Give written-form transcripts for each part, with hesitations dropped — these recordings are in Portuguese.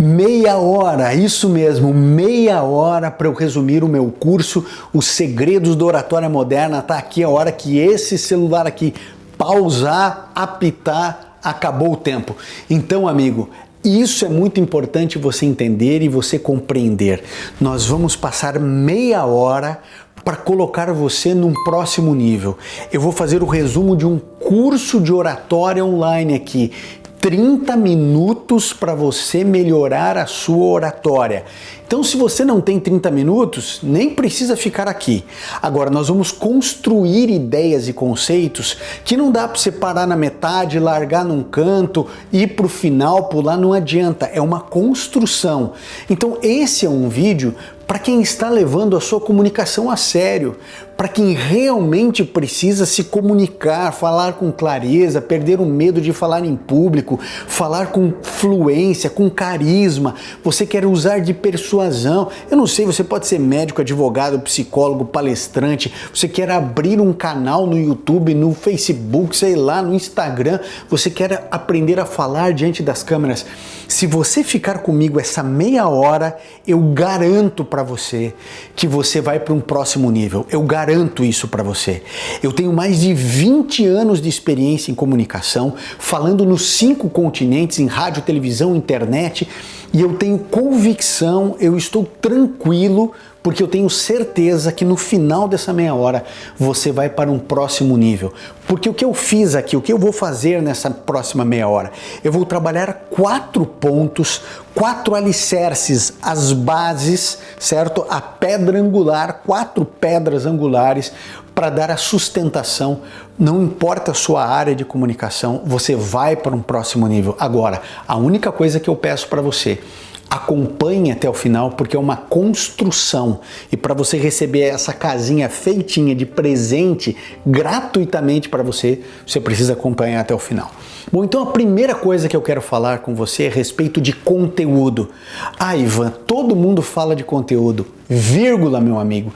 Meia hora, isso mesmo, meia hora para eu resumir o meu curso, Os Segredos da Oratória Moderna. Tá aqui a hora que esse celular aqui pausar, apitar, acabou o tempo. Então, amigo, isso é muito importante você entender e você compreender. Nós vamos passar meia hora para colocar você num próximo nível. Eu vou fazer o resumo de um curso de oratória online aqui. 30 minutos para você melhorar a sua oratória. Então, se você não tem 30 minutos, nem precisa ficar aqui. Agora, nós vamos construir ideias e conceitos que não dá para você parar na metade, largar num canto, ir para o final, pular, não adianta. É uma construção. Então, esse é um vídeo para quem está levando a sua comunicação a sério, para quem realmente precisa se comunicar, falar com clareza, perder o medo de falar em público, falar com fluência, com carisma. Você quer usar de persuasão. Eu não sei, você pode ser médico, advogado, psicólogo, palestrante, você quer abrir um canal no YouTube, no Facebook, sei lá, no Instagram, você quer aprender a falar diante das câmeras. Se você ficar comigo essa meia hora, eu garanto para você que você vai para um próximo nível. Eu garanto isso para você. Eu tenho mais de 20 anos de experiência em comunicação, falando nos 5 continentes, em rádio, televisão, internet, e eu tenho convicção, eu estou tranquilo, porque eu tenho certeza que no final dessa meia hora você vai para um próximo nível. Porque o que eu fiz aqui, o que eu vou fazer nessa próxima meia hora? Eu vou trabalhar 4 pontos, 4 alicerces, as bases, certo? A pedra angular, 4 pedras angulares para dar a sustentação. Não importa a sua área de comunicação, você vai para um próximo nível. Agora, a única coisa que eu peço para você, acompanhe até o final, porque é uma construção, e para você receber essa casinha feitinha de presente gratuitamente para você, você precisa acompanhar até o final. Bom, então a primeira coisa que eu quero falar com você é a respeito de conteúdo. Ah, Ivan, todo mundo fala de conteúdo, vírgula, meu amigo.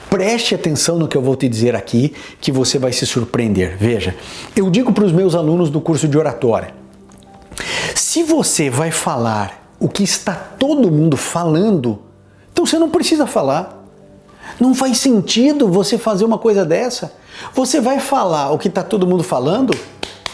Preste atenção no que eu vou te dizer aqui, que você vai se surpreender. Veja, eu digo para os meus alunos do curso de oratória, se você vai falar o que está todo mundo falando, então você não precisa falar. Não faz sentido você fazer uma coisa dessa. Você vai falar o que está todo mundo falando?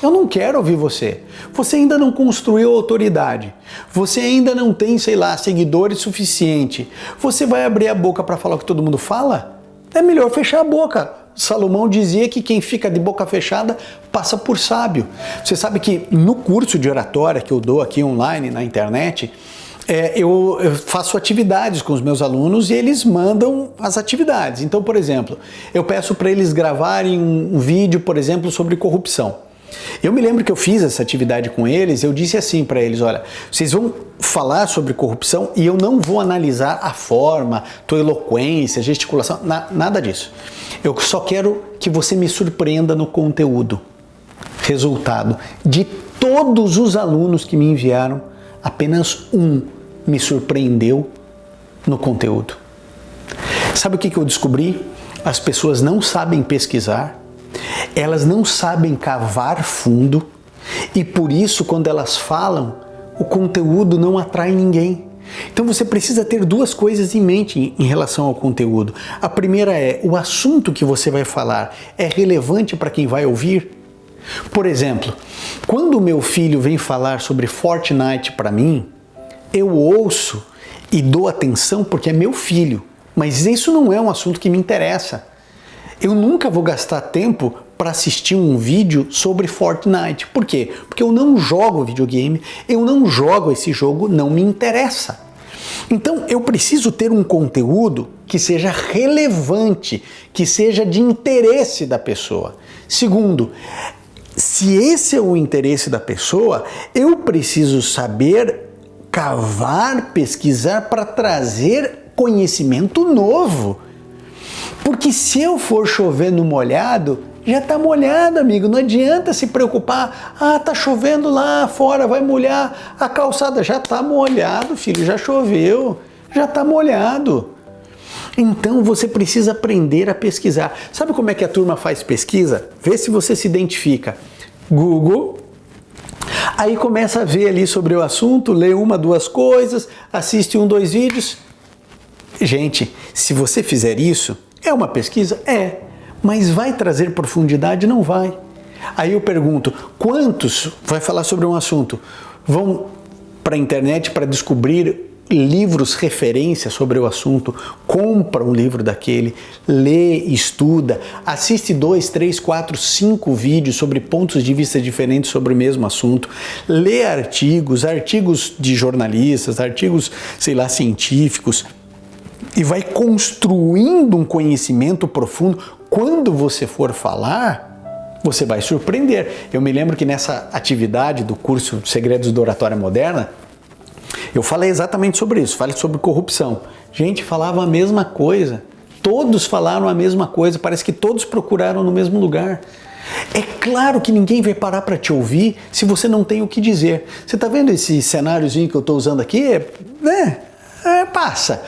Eu não quero ouvir você. Você ainda não construiu autoridade. Você ainda não tem, sei lá, seguidores suficiente. Você vai abrir a boca para falar o que todo mundo fala? É melhor fechar a boca. Salomão dizia que quem fica de boca fechada passa por sábio. Você sabe que no curso de oratória que eu dou aqui online na internet, eu faço atividades com os meus alunos e eles mandam as atividades. Então, por exemplo, eu peço para eles gravarem um vídeo, por exemplo, sobre corrupção. Eu me lembro que eu fiz essa atividade com eles, eu disse assim para eles, olha, vocês vão falar sobre corrupção e eu não vou analisar a forma, tua eloquência, gesticulação, nada disso. Eu só quero que você me surpreenda no conteúdo. Resultado, de todos os alunos que me enviaram, apenas um me surpreendeu no conteúdo. Sabe o que eu descobri? As pessoas não sabem pesquisar, elas não sabem cavar fundo e por isso quando elas falam, o conteúdo não atrai ninguém. Então você precisa ter 2 coisas em mente em relação ao conteúdo. A primeira é, o assunto que você vai falar é relevante para quem vai ouvir? Por exemplo, quando o meu filho vem falar sobre Fortnite para mim, eu ouço e dou atenção porque é meu filho, mas isso não é um assunto que me interessa. Eu nunca vou gastar tempo para assistir um vídeo sobre Fortnite. Por quê? Porque eu não jogo videogame, eu não jogo esse jogo, não me interessa. Então eu preciso ter um conteúdo que seja relevante, que seja de interesse da pessoa. Segundo, se esse é o interesse da pessoa, eu preciso saber cavar, pesquisar para trazer conhecimento novo. Porque se eu for chover no molhado, já está molhado, amigo. Não adianta se preocupar. Ah, tá chovendo lá fora, vai molhar a calçada. Já está molhado, filho, já choveu, já está molhado. Então você precisa aprender a pesquisar. Sabe como é que a turma faz pesquisa? Vê se você se identifica. Google, Aí começa a ver ali sobre o assunto, lê uma, duas coisas, assiste um, dois vídeos. Gente, se você fizer isso, é uma pesquisa? É. Mas vai trazer profundidade? Não vai. Aí eu pergunto, quantos, vai falar sobre um assunto, vão para a internet para descobrir livros referência sobre o assunto, compra um livro daquele, lê, estuda, assiste 2, 3, 4, 5 vídeos sobre pontos de vista diferentes sobre o mesmo assunto, lê artigos de jornalistas, artigos, sei lá, científicos, e vai construindo um conhecimento profundo. Quando você for falar, você vai surpreender. Eu me lembro que nessa atividade do curso Segredos da Oratória Moderna, eu falei exatamente sobre isso, falei sobre corrupção. Gente, falava a mesma coisa, todos falaram a mesma coisa, parece que todos procuraram no mesmo lugar. É claro que ninguém vai parar para te ouvir se você não tem o que dizer. Você está vendo esse cenáriozinho que eu estou usando aqui? Passa.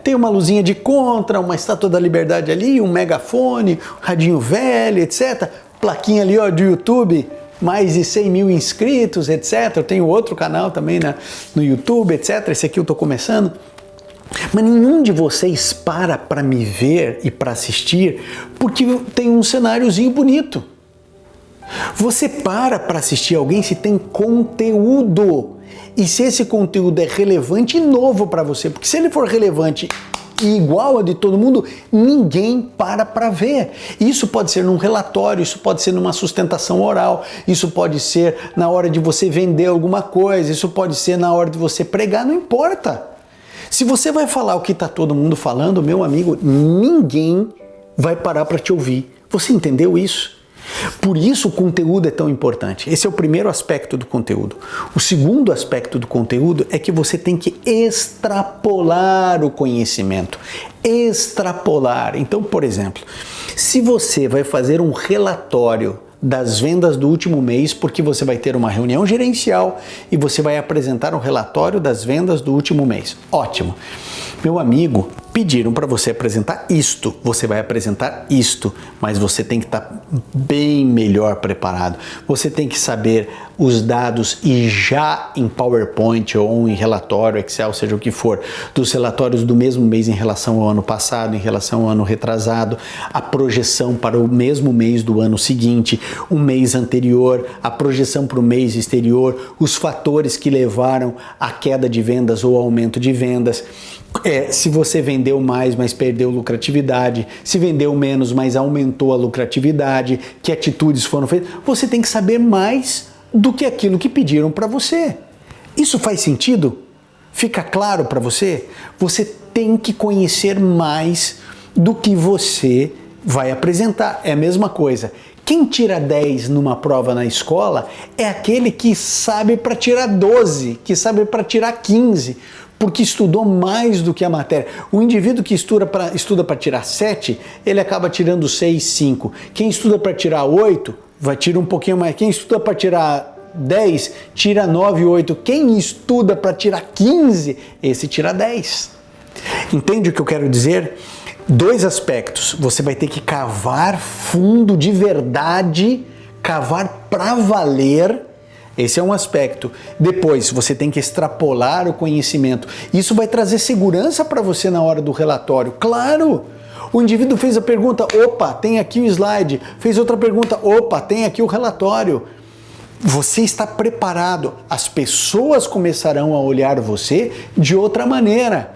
Tem uma luzinha de contra, uma estátua da liberdade ali, um megafone, um radinho velho, etc. Plaquinha ali ó, do YouTube, mais de 100 mil inscritos, etc. Eu tenho outro canal também no YouTube, etc. Esse aqui eu estou começando. Mas nenhum de vocês para me ver e para assistir porque tem um cenáriozinho bonito. Você para assistir alguém se tem conteúdo. E se esse conteúdo é relevante e novo para você. Porque se ele for relevante e igual a de todo mundo, ninguém para ver. Isso pode ser num relatório, isso pode ser numa sustentação oral, isso pode ser na hora de você vender alguma coisa, isso pode ser na hora de você pregar, não importa. Se você vai falar o que está todo mundo falando, meu amigo, ninguém vai parar para te ouvir. Você entendeu isso? Por isso o conteúdo é tão importante. Esse é o primeiro aspecto do conteúdo. O segundo aspecto do conteúdo é que você tem que extrapolar o conhecimento. Extrapolar. Então, por exemplo, se você vai fazer um relatório das vendas do último mês, porque você vai ter uma reunião gerencial e você vai apresentar um relatório das vendas do último mês. Ótimo. Meu amigo, pediram para você apresentar isto, você vai apresentar isto, mas você tem que estar bem melhor preparado. Você tem que saber os dados e já em PowerPoint ou em relatório, Excel, seja o que for, dos relatórios do mesmo mês em relação ao ano passado, em relação ao ano retrasado, a projeção para o mesmo mês do ano seguinte, o mês anterior, a projeção para o mês exterior, os fatores que levaram à queda de vendas ou aumento de vendas. Se você vendeu mais, mas perdeu lucratividade, se vendeu menos, mas aumentou a lucratividade, que atitudes foram feitas, você tem que saber mais do que aquilo que pediram para você. Isso faz sentido? Fica claro para você? Você tem que conhecer mais do que você vai apresentar. É a mesma coisa. Quem tira 10 numa prova na escola é aquele que sabe para tirar 12, que sabe para tirar 15, porque estudou mais do que a matéria. O indivíduo que estuda para tirar 7, ele acaba tirando 6, 5. Quem estuda para tirar 8, vai tirar um pouquinho mais. Quem estuda para tirar 10, tira 9, 8. Quem estuda para tirar 15, esse tira 10. Entende o que eu quero dizer? 2 aspectos. Você vai ter que cavar fundo de verdade, cavar para valer. Esse é um aspecto. Depois, você tem que extrapolar o conhecimento. Isso vai trazer segurança para você na hora do relatório. Claro! O indivíduo fez a pergunta, opa, tem aqui o slide. Fez outra pergunta, opa, tem aqui o relatório. Você está preparado. As pessoas começarão a olhar você de outra maneira.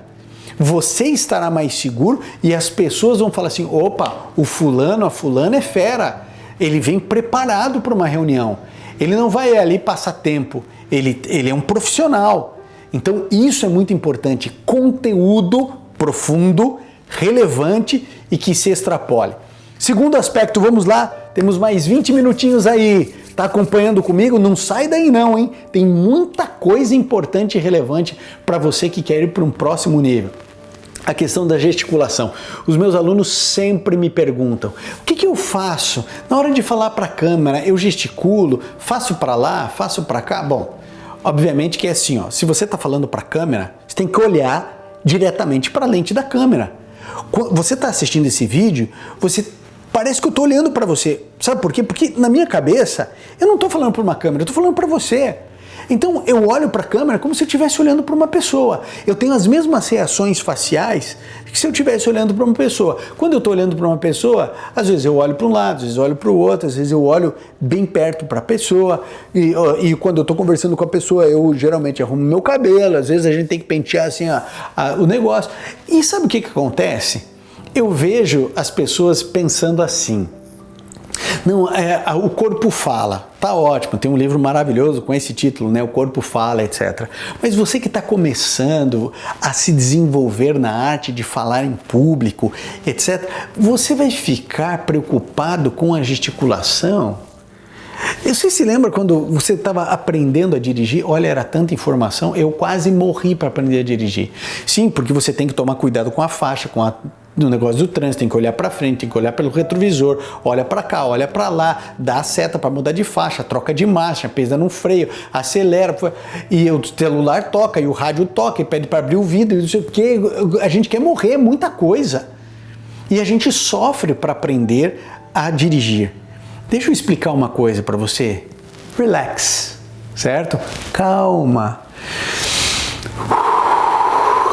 Você estará mais seguro e as pessoas vão falar assim, opa, o fulano, a fulana é fera. Ele vem preparado para uma reunião. Ele não vai ali passar tempo, ele é um profissional. Então isso é muito importante, conteúdo profundo, relevante e que se extrapole. Segundo aspecto, vamos lá, temos mais 20 minutinhos aí. Tá acompanhando comigo? Não sai daí não, hein? Tem muita coisa importante e relevante para você que quer ir para um próximo nível. A questão da gesticulação. Os meus alunos sempre me perguntam, o que eu faço? Na hora de falar para a câmera, eu gesticulo, faço para lá, faço para cá? Bom, obviamente que é assim, ó, se você está falando para a câmera, você tem que olhar diretamente para a lente da câmera. Quando você está assistindo esse vídeo, você parece que eu tô olhando para você. Sabe por quê? Porque na minha cabeça, eu não tô falando para uma câmera, eu tô falando para você. Então eu olho para a câmera como se eu estivesse olhando para uma pessoa. Eu tenho as mesmas reações faciais que se eu estivesse olhando para uma pessoa. Quando eu estou olhando para uma pessoa, às vezes eu olho para um lado, às vezes eu olho para o outro, às vezes eu olho bem perto para a pessoa. E quando eu estou conversando com a pessoa, eu geralmente arrumo meu cabelo, às vezes a gente tem que pentear assim o negócio. E sabe o que acontece? Eu vejo as pessoas pensando assim. Não, o corpo fala, tá ótimo, tem um livro maravilhoso com esse título, né? O corpo fala, etc. Mas você que está começando a se desenvolver na arte de falar em público, etc., você vai ficar preocupado com a gesticulação? Você se lembra quando você estava aprendendo a dirigir? Olha, era tanta informação, eu quase morri para aprender a dirigir. Sim, porque você tem que tomar cuidado com a faixa, no negócio do trânsito, tem que olhar para frente, tem que olhar pelo retrovisor, olha para cá, olha para lá, dá a seta para mudar de faixa, troca de marcha, pisa no freio, acelera, e o celular toca, e o rádio toca, e pede para abrir o vidro, e não sei o que, a gente quer morrer, muita coisa. E a gente sofre para aprender a dirigir. Deixa eu explicar uma coisa para você. Relax, certo? Calma.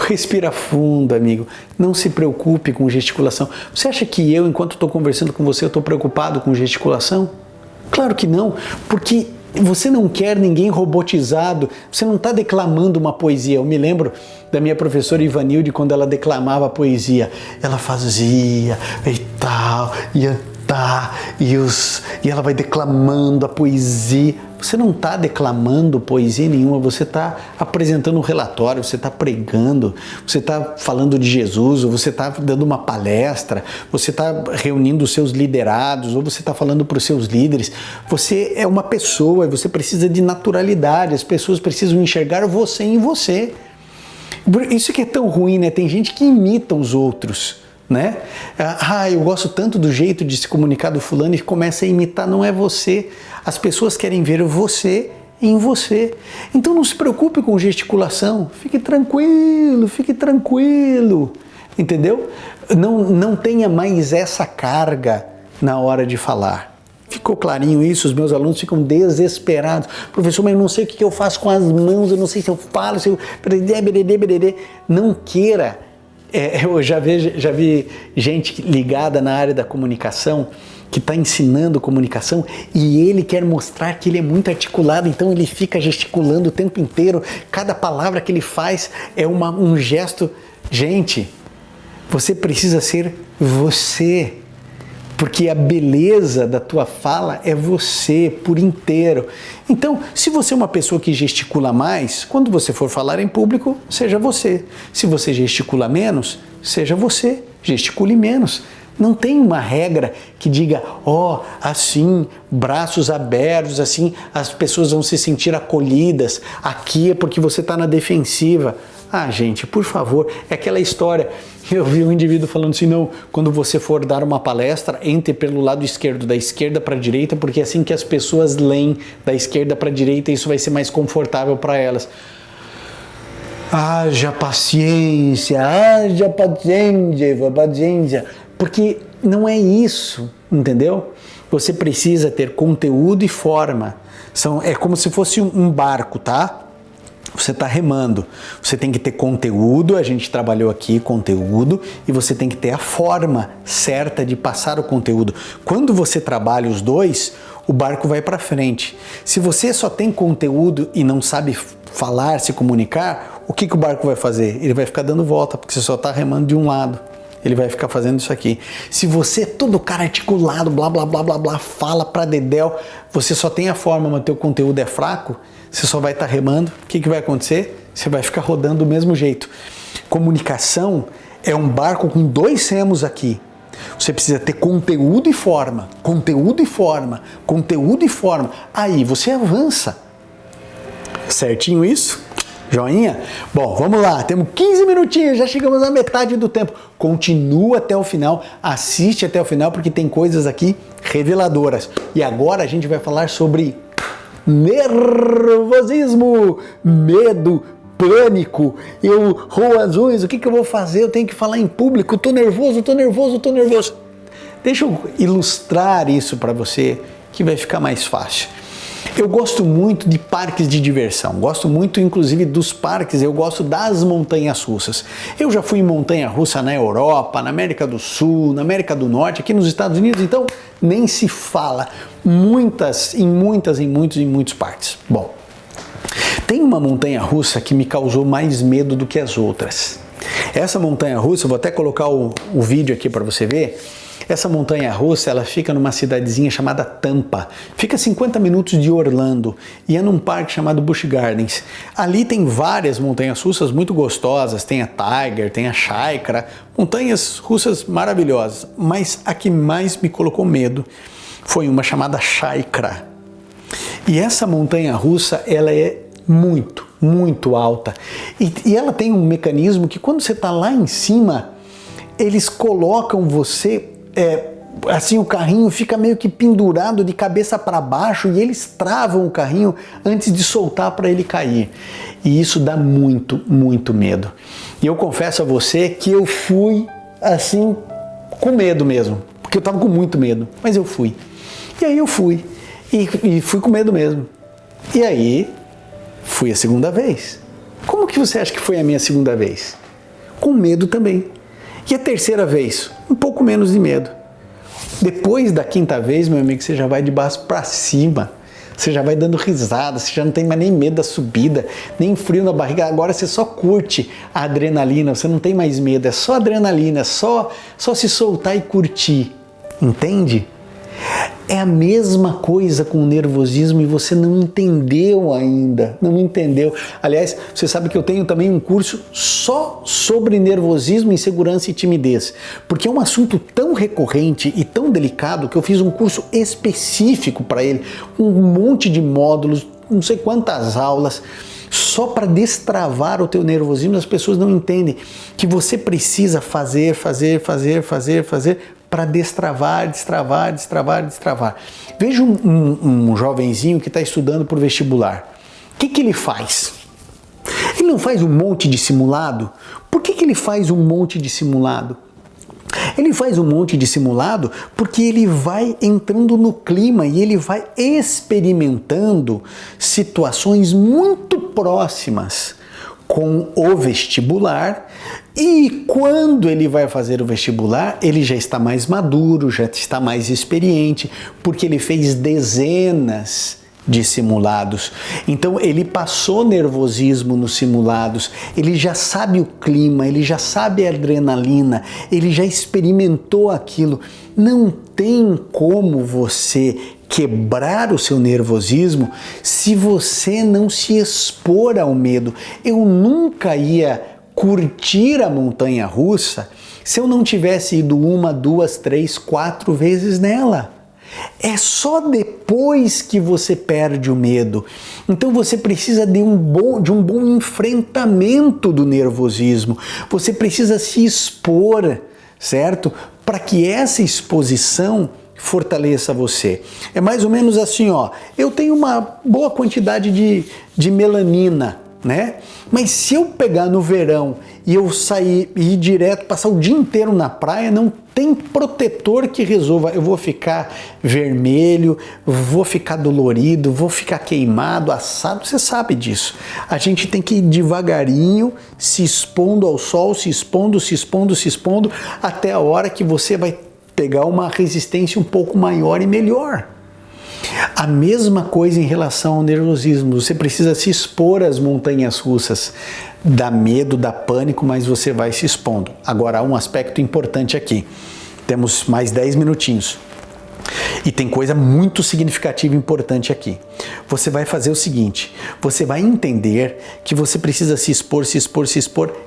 Respira fundo, amigo. Não se preocupe com gesticulação. Você acha que eu, enquanto estou conversando com você, eu estou preocupado com gesticulação? Claro que não, porque você não quer ninguém robotizado, você não está declamando uma poesia. Eu me lembro da minha professora Ivanilde, quando ela declamava a poesia. Ela fazia e tal, e ela vai declamando a poesia. Você não está declamando poesia nenhuma, você está apresentando um relatório, você está pregando, você está falando de Jesus, ou você está dando uma palestra, você está reunindo os seus liderados, ou você está falando para os seus líderes. Você é uma pessoa e você precisa de naturalidade, as pessoas precisam enxergar você em você. Isso que é tão ruim, né? Tem gente que imita os outros, né? Eu gosto tanto do jeito de se comunicar do fulano e começa a imitar. Não é você. As pessoas querem ver você em você. Então não se preocupe com gesticulação. Fique tranquilo. Entendeu? Não tenha mais essa carga na hora de falar. Ficou clarinho isso? Os meus alunos ficam desesperados. Professor, mas eu não sei o que eu faço com as mãos, eu não sei se eu falo, se eu... Não queira. Eu já vi gente ligada na área da comunicação que está ensinando comunicação e ele quer mostrar que ele é muito articulado, então ele fica gesticulando o tempo inteiro. Cada palavra que ele faz é um gesto. Gente, você precisa ser você, porque a beleza da tua fala é você por inteiro. Então, se você é uma pessoa que gesticula mais, quando você for falar em público, seja você. Se você gesticula menos, seja você, gesticule menos. Não tem uma regra que diga, assim, braços abertos, assim, as pessoas vão se sentir acolhidas. Aqui é porque você está na defensiva. Gente, por favor, é aquela história. Eu vi um indivíduo falando assim, não, quando você for dar uma palestra, entre pelo lado esquerdo, da esquerda para a direita, porque é assim que as pessoas leem da esquerda para a direita, isso vai ser mais confortável para elas. Haja paciência, porque não é isso, entendeu? Você precisa ter conteúdo e forma. É como se fosse um barco, tá? Você está remando, você tem que ter conteúdo, a gente trabalhou aqui conteúdo, e você tem que ter a forma certa de passar o conteúdo. Quando você trabalha os dois, o barco vai para frente. Se você só tem conteúdo e não sabe falar, se comunicar, o que o barco vai fazer? Ele vai ficar dando volta, porque você só está remando de um lado. Ele vai ficar fazendo isso aqui. Se você é todo cara articulado, blá, blá, blá, blá, blá, fala pra dedéu, você só tem a forma, mas teu conteúdo é fraco, você só vai estar remando. O que vai acontecer? Você vai ficar rodando do mesmo jeito. Comunicação é um barco com dois remos aqui. Você precisa ter conteúdo e forma. Conteúdo e forma. Conteúdo e forma. Aí você avança. Certinho isso? Joinha? Bom, vamos lá, temos 15 minutinhos, já chegamos à metade do tempo. Continua até o final, assiste até o final, porque tem coisas aqui reveladoras. E agora a gente vai falar sobre nervosismo, medo, pânico. Eu roo as unhas, o que eu vou fazer? Eu tenho que falar em público, tô nervoso. Deixa eu ilustrar isso para você que vai ficar mais fácil. Eu gosto muito de parques de diversão, gosto muito inclusive dos parques, eu gosto das montanhas russas. Eu já fui em montanha russa na Europa, na América do Sul, na América do Norte, aqui nos Estados Unidos, então nem se fala. Em muitos parques. Bom, tem uma montanha russa que me causou mais medo do que as outras. Essa montanha russa, eu vou até colocar o vídeo aqui para você ver. Essa montanha russa, ela fica numa cidadezinha chamada Tampa. Fica a 50 minutos de Orlando e é num parque chamado Busch Gardens. Ali tem várias montanhas russas muito gostosas, tem a Tiger, tem a Chaikra, montanhas russas maravilhosas. Mas a que mais me colocou medo foi uma chamada Chaikra. E essa montanha russa, ela é muito alta. E ela tem um mecanismo que quando você está lá em cima, eles colocam você... assim o carrinho fica meio que pendurado de cabeça para baixo e eles travam o carrinho antes de soltar para ele cair. E isso dá muito medo. E eu confesso a você que eu fui assim com medo mesmo, porque eu estava com muito medo, mas eu fui. E aí eu fui e fui com medo mesmo. E aí fui a segunda vez. Como que você acha que foi a minha segunda vez? Com medo também. E a terceira vez, um pouco menos de medo. Depois da quinta vez, meu amigo, você já vai de baixo para cima. Você já vai dando risada, você já não tem mais nem medo da subida, nem frio na barriga. Agora você só curte a adrenalina, você não tem mais medo, é só adrenalina, só se soltar e curtir. Entende? É a mesma coisa com o nervosismo e você não entendeu ainda, não entendeu. Aliás, você sabe que eu tenho também um curso só sobre nervosismo, insegurança e timidez, porque é um assunto tão recorrente e tão delicado que eu fiz um curso específico para ele, um monte de módulos, não sei quantas aulas, só para destravar o teu nervosismo. As pessoas não entendem que você precisa fazer para destravar. Veja um jovenzinho que está estudando para o vestibular. O que ele faz? Ele não faz um monte de simulado? Por que ele faz um monte de simulado? Ele faz um monte de simulado porque ele vai entrando no clima e ele vai experimentando situações muito próximas com o vestibular, e quando ele vai fazer o vestibular, ele já está mais maduro, já está mais experiente, porque ele fez dezenas de simulados. Então ele passou nervosismo nos simulados, ele já sabe o clima, ele já sabe a adrenalina, ele já experimentou aquilo. Não tem como você quebrar o seu nervosismo se você não se expor ao medo. Eu nunca ia curtir a montanha russa se eu não tivesse ido 1, 2, 3, 4 vezes nela. É só depois que você perde o medo. Então você precisa de um bom enfrentamento do nervosismo. Você precisa se expor, certo? Para que essa exposição fortaleça você. É mais ou menos assim, ó. Eu tenho uma boa quantidade de melanina, né? Mas se eu pegar no verão e eu sair e ir direto, passar o dia inteiro na praia, não tem protetor que resolva. Eu vou ficar vermelho, vou ficar dolorido, vou ficar queimado, assado, você sabe disso. A gente tem que ir devagarinho, se expondo ao sol, se expondo, até a hora que você vai pegar uma resistência um pouco maior e melhor. A mesma coisa em relação ao nervosismo. Você precisa se expor às montanhas russas. Dá medo, dá pânico, mas você vai se expondo. Agora, há um aspecto importante aqui. Temos mais 10 minutinhos. E tem coisa muito significativa e importante aqui. Você vai fazer o seguinte, você vai entender que você precisa se expor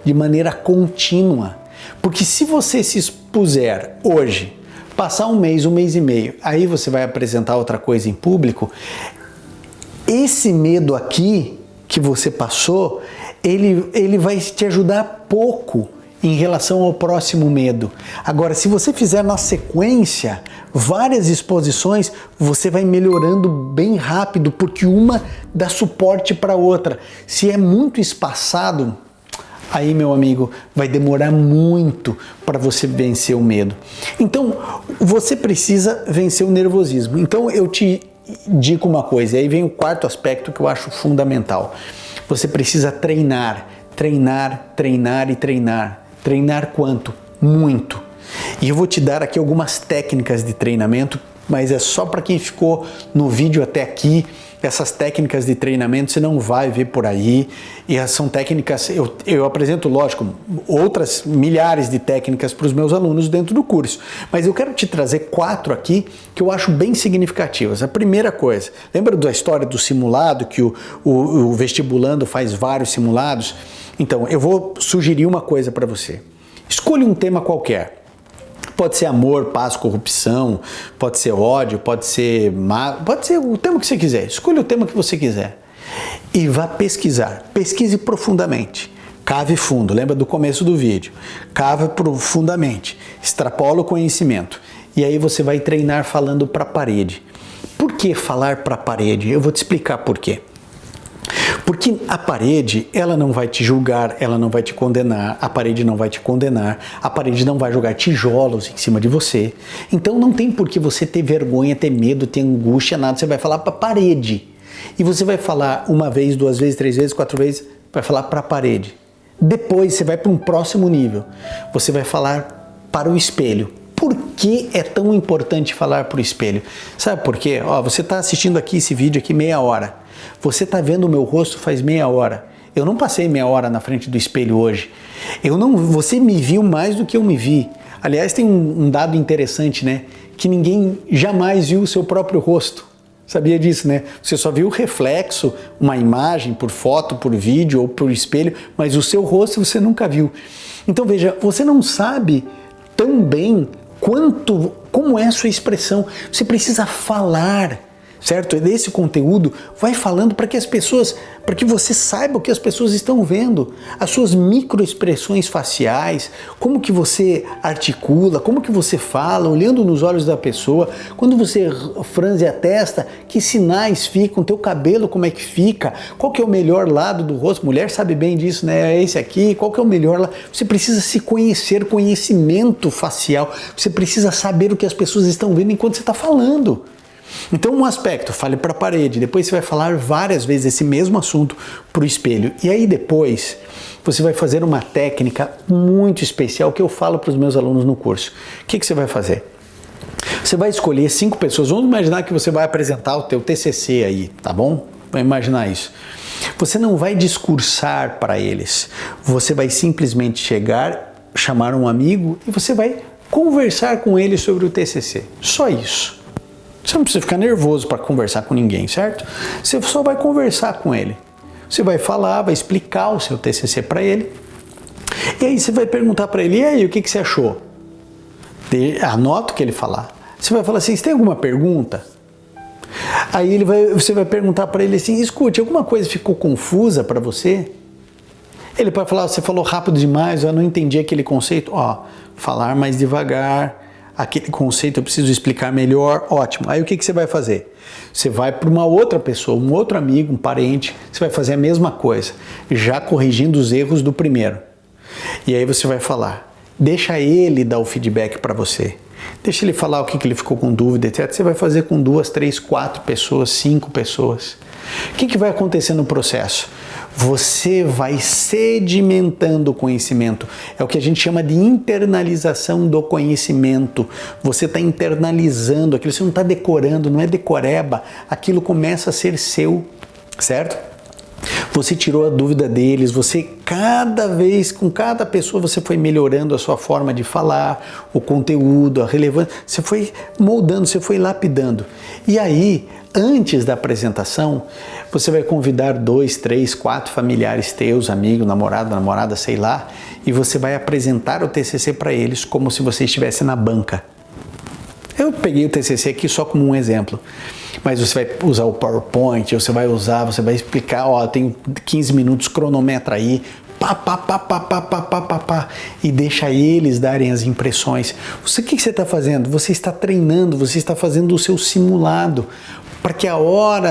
de maneira contínua. Porque se você se expuser hoje, passar um mês e meio, aí você vai apresentar outra coisa em público, esse medo aqui que você passou, ele vai te ajudar pouco em relação ao próximo medo. Agora, se você fizer na sequência várias exposições, você vai melhorando bem rápido, porque uma dá suporte para a outra. Se é muito espaçado, aí, meu amigo, vai demorar muito para você vencer o medo. Então, você precisa vencer o nervosismo. Então, eu te digo uma coisa, aí vem o quarto aspecto que eu acho fundamental. Você precisa treinar, treinar, treinar e treinar. Treinar quanto? Muito. E eu vou te dar aqui algumas técnicas de treinamento, mas é só para quem ficou no vídeo até aqui. Essas técnicas de treinamento você não vai ver por aí, e são técnicas, eu apresento, lógico, outras milhares de técnicas para os meus alunos dentro do curso, mas eu quero te trazer 4 aqui que eu acho bem significativas. A primeira coisa, lembra da história do simulado, que o vestibulando faz vários simulados? Então, eu vou sugerir uma coisa para você. Escolha um tema qualquer. Pode ser amor, paz, corrupção, pode ser ódio, pode ser o tema que você quiser. Escolha o tema que você quiser e vá pesquisar. Pesquise profundamente. Cave fundo. Lembra do começo do vídeo? Cave profundamente. Extrapola o conhecimento. E aí você vai treinar falando para a parede. Por que falar para a parede? Eu vou te explicar por quê. Porque a parede, ela não vai te julgar, ela não vai te condenar, a parede não vai te condenar, a parede não vai jogar tijolos em cima de você. Então não tem por que você ter vergonha, ter medo, ter angústia, nada. Você vai falar para a parede. E você vai falar 1 vez, 2 vezes, 3 vezes, 4 vezes, vai falar para a parede. Depois você vai para um próximo nível. Você vai falar para o espelho. Por que é tão importante falar para o espelho? Sabe por quê? Ó, você está assistindo aqui esse vídeo aqui meia hora. Você está vendo o meu rosto faz meia hora. Eu não passei meia hora na frente do espelho hoje. Você me viu mais do que eu me vi. Aliás, tem um dado interessante, né? Que ninguém jamais viu o seu próprio rosto. Sabia disso, né? Você só viu o reflexo, uma imagem por foto, por vídeo ou por espelho, mas o seu rosto você nunca viu. Então veja, você não sabe tão bem como é a sua expressão. Você precisa falar, certo? Desse conteúdo, vai falando para que você saiba o que as pessoas estão vendo, as suas microexpressões faciais, como que você articula, como que você fala, olhando nos olhos da pessoa, quando você franze a testa, que sinais ficam, teu cabelo como é que fica, qual que é o melhor lado do rosto, mulher sabe bem disso, né? É esse aqui, qual que é o melhor lado? Você precisa se conhecer, conhecimento facial, você precisa saber o que as pessoas estão vendo enquanto você está falando. Então, um aspecto, fale para a parede, depois você vai falar várias vezes esse mesmo assunto para o espelho. E aí depois você vai fazer uma técnica muito especial que eu falo para os meus alunos no curso. O que você vai fazer? Você vai escolher 5 pessoas, vamos imaginar que você vai apresentar o teu TCC aí, tá bom? Vai imaginar isso. Você não vai discursar para eles, você vai simplesmente chegar, chamar um amigo e você vai conversar com ele sobre o TCC. Só isso. Você não precisa ficar nervoso para conversar com ninguém, certo? Você só vai conversar com ele. Você vai falar, vai explicar o seu TCC para ele. E aí você vai perguntar para ele, e aí, o que você achou? Anota o que ele falar. Você vai falar assim, você tem alguma pergunta? Aí você vai perguntar para ele assim, escute, alguma coisa ficou confusa para você? Ele vai falar, você falou rápido demais, eu não entendi aquele conceito. Ó, falar mais devagar. Aquele conceito eu preciso explicar melhor, ótimo. Aí o que você vai fazer? Você vai para uma outra pessoa, um outro amigo, um parente, você vai fazer a mesma coisa, já corrigindo os erros do primeiro. E aí você vai falar, deixa ele dar o feedback para você. Deixa ele falar o que ele ficou com dúvida, etc. Você vai fazer com 2, 3, 4 pessoas, 5 pessoas. O que vai acontecer no processo? Você vai sedimentando o conhecimento. É o que a gente chama de internalização do conhecimento. Você está internalizando aquilo, você não está decorando, não é decoreba. Aquilo começa a ser seu, certo? Você tirou a dúvida deles, você cada vez, com cada pessoa, você foi melhorando a sua forma de falar, o conteúdo, a relevância, você foi moldando, você foi lapidando. E aí, antes da apresentação, você vai convidar 2, 3, 4 familiares teus, amigo, namorado, namorada, sei lá, e você vai apresentar o TCC para eles como se você estivesse na banca. Eu peguei o TCC aqui só como um exemplo, mas você vai usar o PowerPoint, você vai explicar, ó, tem 15 minutos, cronometra aí, e deixa eles darem as impressões. O que você está fazendo? Você está treinando, você está fazendo o seu simulado, para que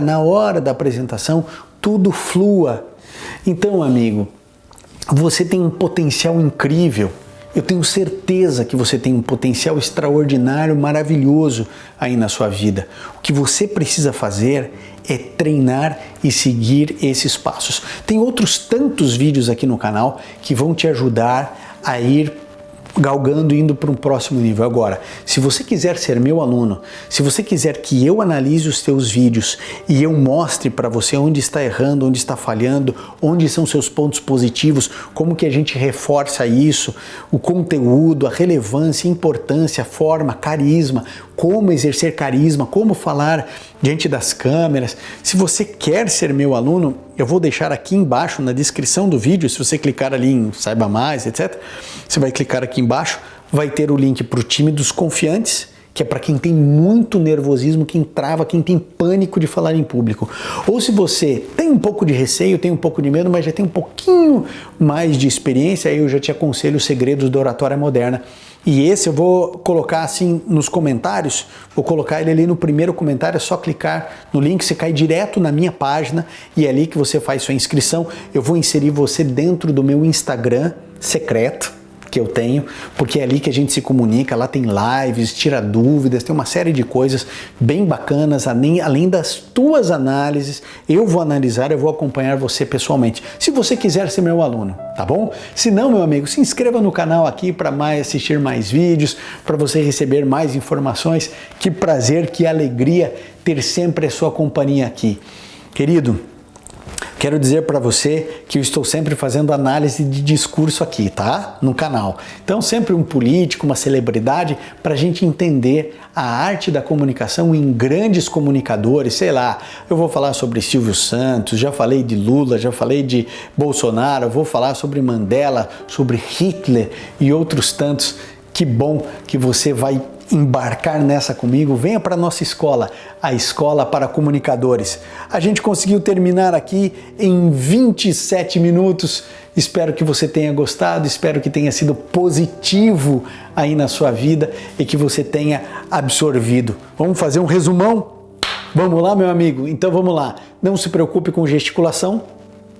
na hora da apresentação, tudo flua. Então, amigo, Você tem um potencial incrível. Eu tenho certeza que você tem um potencial extraordinário, maravilhoso aí na sua vida. O que você precisa fazer é treinar e seguir esses passos. Tem outros tantos vídeos aqui no canal que vão te ajudar a ir galgando, indo para um próximo nível. Agora, se você quiser ser meu aluno, se você quiser que eu analise os teus vídeos e eu mostre para você onde está errando, onde está falhando, onde são seus pontos positivos, como que a gente reforça isso, o conteúdo, a relevância, a importância, a forma, carisma, como exercer carisma, como falar diante das câmeras. Se você quer ser meu aluno, eu vou deixar aqui embaixo na descrição do vídeo, se você clicar ali em Saiba Mais, etc., você vai clicar aqui embaixo, vai ter o link para o time dos confiantes, que é para quem tem muito nervosismo, quem trava, quem tem pânico de falar em público. Ou se você tem um pouco de receio, tem um pouco de medo, mas já tem um pouquinho mais de experiência, aí eu já te aconselho os segredos da oratória moderna. E esse eu vou colocar assim nos comentários, vou colocar ele ali no primeiro comentário, é só clicar no link, você cai direto na minha página e é ali que você faz sua inscrição. Eu vou inserir você dentro do meu Instagram secreto, que eu tenho, porque é ali que a gente se comunica, lá tem lives, tira dúvidas, tem uma série de coisas bem bacanas, além das tuas análises, eu vou analisar, eu vou acompanhar você pessoalmente, se você quiser ser meu aluno, tá bom? Se não, meu amigo, se inscreva no canal aqui para assistir mais vídeos, para você receber mais informações. Que prazer, que alegria ter sempre a sua companhia aqui. Querido, quero dizer para você que eu estou sempre fazendo análise de discurso aqui, tá? No canal. Então, sempre um político, uma celebridade, para a gente entender a arte da comunicação em grandes comunicadores. Sei lá, eu vou falar sobre Silvio Santos, já falei de Lula, já falei de Bolsonaro, vou falar sobre Mandela, sobre Hitler e outros tantos. Que bom que você vai embarcar nessa comigo. Venha para a nossa escola, a Escola para Comunicadores. A gente conseguiu terminar aqui em 27 minutos. Espero que você tenha gostado, espero que tenha sido positivo aí na sua vida e que você tenha absorvido. Vamos fazer um resumão? Vamos lá, meu amigo? Então vamos lá. Não se preocupe com gesticulação,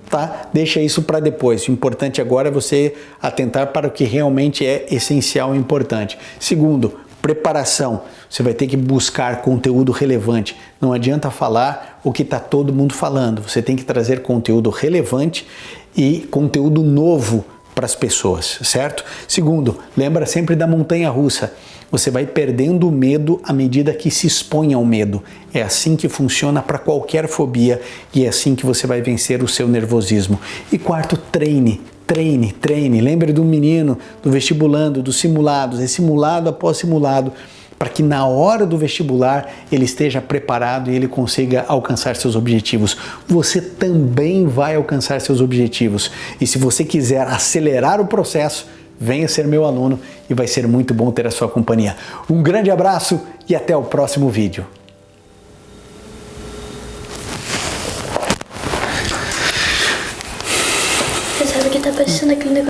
tá? Deixa isso para depois. O importante agora é você atentar para o que realmente é essencial e importante. Segundo, preparação. Você vai ter que buscar conteúdo relevante. Não adianta falar o que está todo mundo falando. Você tem que trazer conteúdo relevante e conteúdo novo para as pessoas, certo? Segundo, lembra sempre da montanha-russa. Você vai perdendo o medo à medida que se expõe ao medo. É assim que funciona para qualquer fobia e é assim que você vai vencer o seu nervosismo. E quarto, treine. Treine, treine. Lembre do menino, do vestibulando, dos simulados, é simulado após simulado, para que na hora do vestibular ele esteja preparado e ele consiga alcançar seus objetivos. Você também vai alcançar seus objetivos. E se você quiser acelerar o processo, venha ser meu aluno e vai ser muito bom ter a sua companhia. Um grande abraço e até o próximo vídeo. Você sabe que tá parecendo aquele negócio.